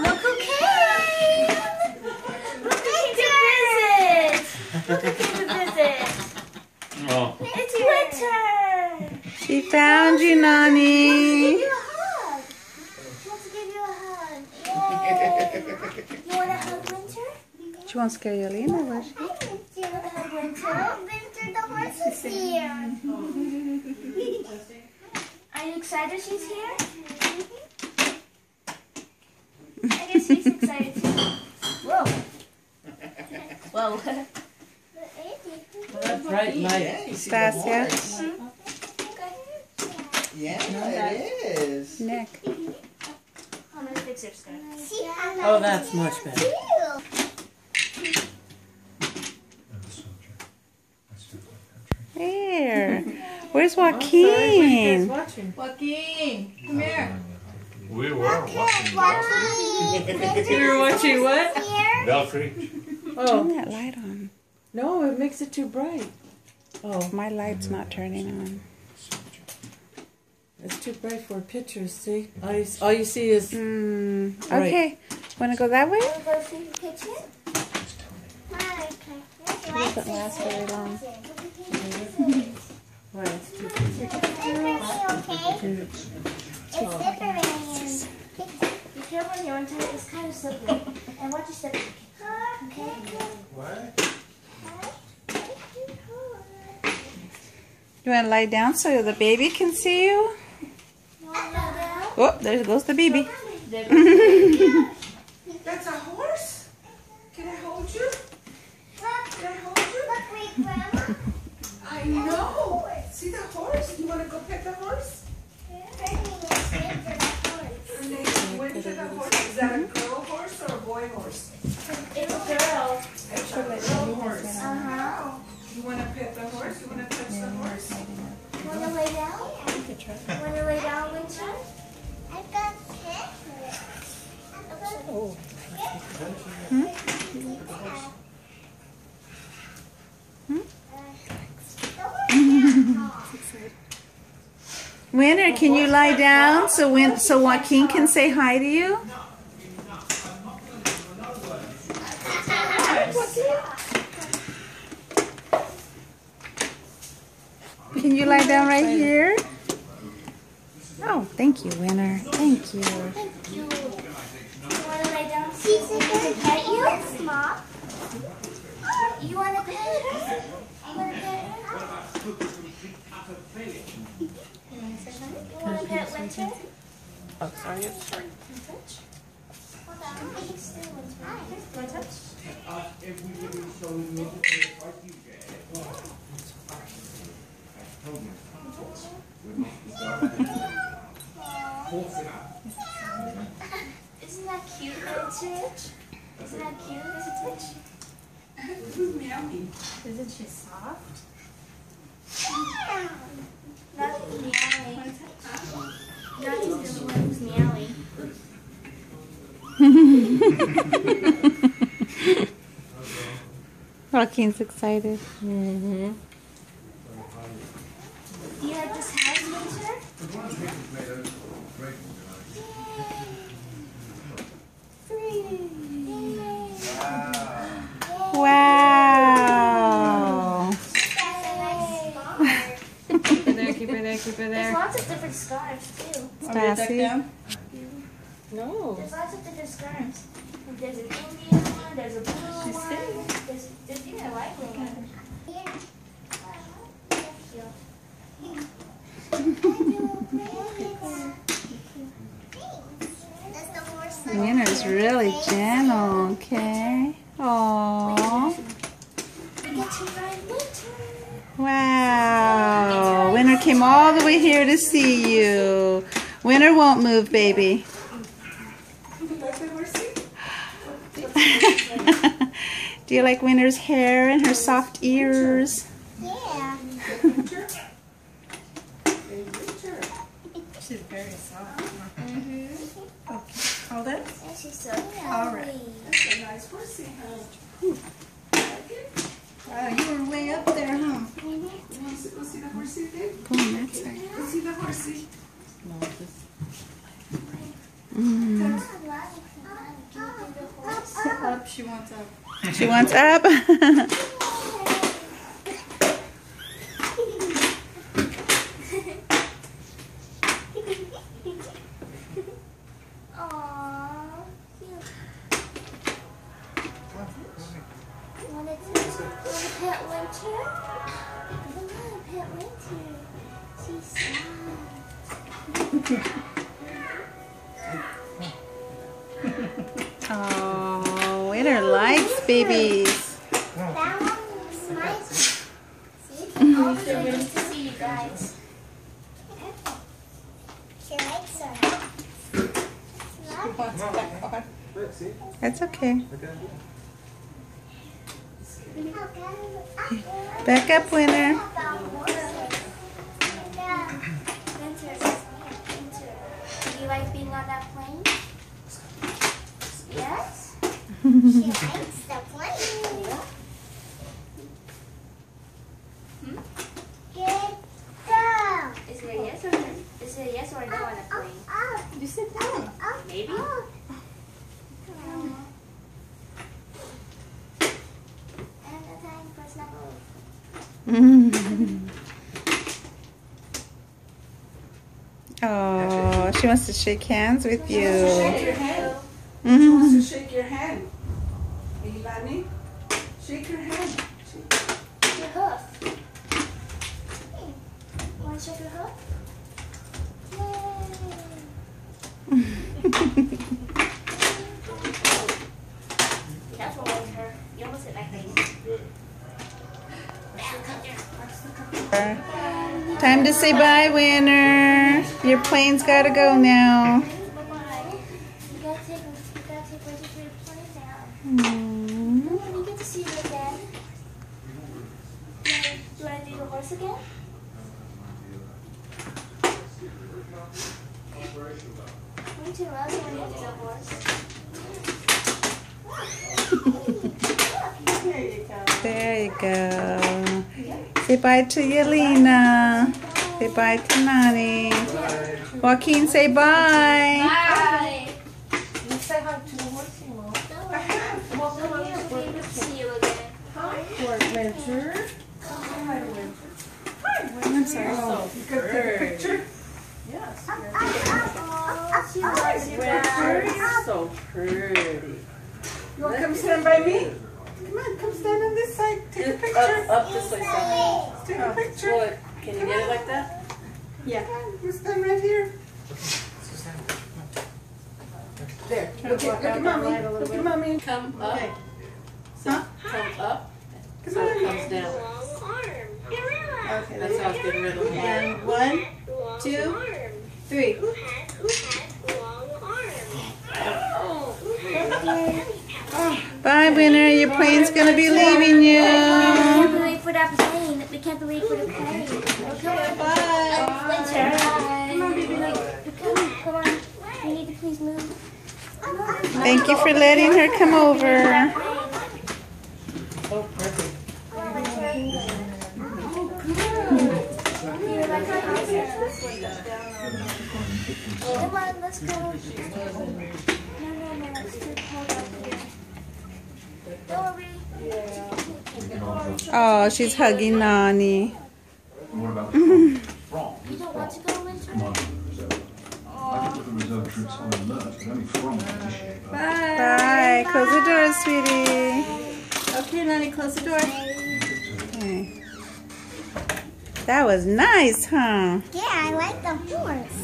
Look who came! Look who came to visit! Look who came to visit! Oh. It's Winter! She found you, Nani. She wants to give you a hug. She wants to give you a hug. Yay! You want to hug Winter? She won't scare you, Alina, will she? Do you want to hug Winter? Winter, the horse is here. Are you excited she's here? I guess she's excited too. Whoa. Whoa. That bright light. Stasia. Yeah, it is. Nick. I'm gonna fix your skirt. Oh, that's much better. There. Where's Sorry, what are you guys Joaquin? watching? Joaquin, come here. We were watching You were watching what? Belfry. Oh, Turn that light on. no, it makes it too bright. Oh, My light's not turning on. it's too bright for pictures, see? All you see is... Okay. Wanna go that way? Wanna go see the kitchen? It doesn't last very long. Why, it's too Be careful when you're on top, it's kind of slippery. And watch your step. Okay? You wanna lie down so the baby can see you? Oh, there goes the baby. That's a horse? Can I hold you? Can I hold you? I know. See the horse? You want to go pet the horse? Her name's Winter the horse. Is that a girl horse or a boy horse? It's a girl. It's a girl horse. Uh-huh. You want to pet the horse? You want to touch the horse? Want to lay down? Want to lay down, Winter? I've got Winter, can you lie down so Joaquin can say hi to you? Can you lie down right here? Oh, thank you, Winter. Thank you. Thank you. You want to lay down? Can I pet you? You want to pet her? You want to pet her? You want to pet Winter? Oh, sorry. Touch? Hold on. Still Winter. Want to touch? Isn't that cute, Winter? Isn't that cute? Is it touch? Isn't she soft? Not meowing. Not just the one who's meowing. Joaquin's excited. Mm-hmm. Do you like this house, Winter? Wow. Keep her there, keep her there, keep her There's there. lots of different scarves too. Stassi. No. There's lots of different scarves. There's an Indian one, there's a blue one. There's even a light blue one. Winter's really gentle, okay? Aww. We get to ride Winter. Wow. Winter came all the way here to see you. Winter won't move, baby. Do you like Winter's hair and her soft ears? Yeah. She's very soft. Mm-hmm. Hold it. Yeah, she's so All right. cuddly. That's a nice horsey, huh? Wow, you were way up there, huh? You want to go see the horsey, Dave? Go on that side. Go see the horsey. No, just... Mm. I She wants up. She wants up. Aww, cute. Wanna pet Winter? Come on, pet Winter. She's soft. Oh, Winter likes babies. That one's nice. See? Also, nice to see you guys. She likes her. That's okay. Back up, Winter. Do you like being on that plane? Yes? She likes the plane. Good girl. Is it a yes or no? Is it a yes or a no on the plane? You sit down. Maybe. And the time for snuggle. Oh, she wants to shake hands with you. Shake your hand. She wants to shake your hand. Ilani, shake your hand. Your hoof. Want to shake your hoof? Yay. Careful with her. You almost hit my face. Time to say bye, Winter. Your plane's gotta go now. Bye-bye. You gotta take Winter to your plane now. Mm. Oh, we get to see you again. Do you want to do the horse again? Winter loves when you do the horse. There you go. Say bye to Yelena. Say bye to Nani. Joaquin, say bye. Bye. You say hi to the horsey, Mom. Well, come on, we'll be able to see you again. Hi, Winter. Hi, Winter. Hi, Winter. I'm sorry. Oh, you got the picture? Yes. Oh, she loves you, Winter, Dad. you're so pretty. You want to come stand by me? Come on, come stand on this side. Take a picture. Up this way, son. Take a picture. Look, can you get it like that? Yeah. You stand right here. There. Look at mommy. Look at mommy. Come up. Okay. Huh? Come up. Come So it on. comes down. Okay, That's how it's getting rid of the hair. And 1, 2, 3. Bye, Winter. Your plane's gonna be leaving We you. can't be late for that plane. We can't be late for the plane. Okay, bye. Winter. Come on, baby. Come on. You need to please move. Thank you for letting her come over. Oh, perfect. Come on, let's go. No, let's just hold up here. Dory. Oh, she's hugging Nani. What about You don't want to go, Winter? I could put the reserve troops on alert, but only from initiate. Bye. Close the door, sweetie. Okay, Nani, close the door. Okay. That was nice, huh? Yeah, I like the horse.